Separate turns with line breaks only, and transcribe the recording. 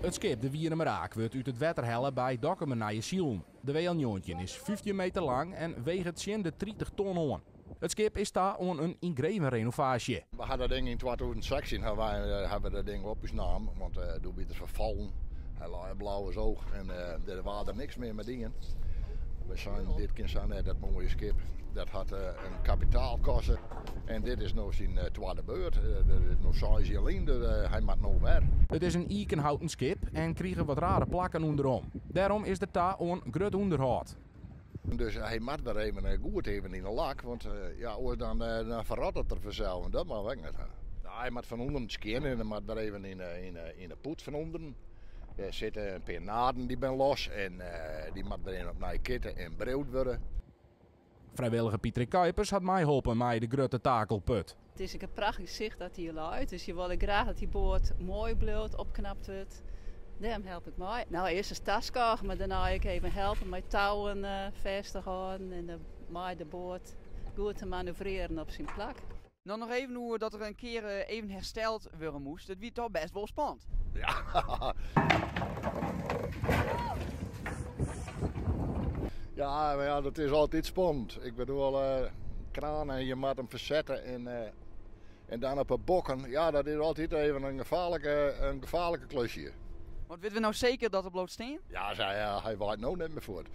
Het schip de Wienermeraak wordt uit het water hellen bij Dokkumen naar Zielen. De WL-9 is 15 meter lang en weegt 30 ton aan. Het schip is daar aan een ingreven renovatie.
We hadden dat ding in 2016 hebben we dat ding opgenomen, want toen werd het vervallen. Hij lag een blauwe zoog en er was er niks meer met dingen. We zijn dit keer zijn dat mooie schip. Dat had een kapitaalkosten en dit is nog zijn tweede beurt. Nog zijn ze alleen, hij moet nog weer.
Het is een eikenhouten schip en krijgen wat rare plakken onderom. Daarom is de ta on grut onderhoud.
Dus hij moet weer even goed even in de lak, want dan verrot het er vanzelf en dat mag weg niet. Hij moet van onderen scannen en hij moet weer even in de poet van onderen. Er zitten een paar naden die ben los en die moet weer in op naar kitten en breed worden.
Vrijwillige Pieter Kuipers had mij geholpen met de grote takelput.
Het is een prachtig zicht dat hier luidt, dus je wil graag dat die boot mooi bloot, opknapt wordt. Daarom help ik mij. Nou, eerst een staskar, maar daarna ik even helpen met touwen vast te houden en de boot goed te manoeuvreren op zijn plek.
Dan nog even hoe dat er een keer even hersteld worden moest. Het wie toch best wel spannend.
Ja. Ja, maar ja, dat is altijd spannend. Ik bedoel, kranen, je moet hem verzetten en dan op een bokken. Ja, dat is altijd even een gevaarlijke klusje.
Want weten we nou zeker dat er bloot steen?
Ja, hij waait nou net meer voort.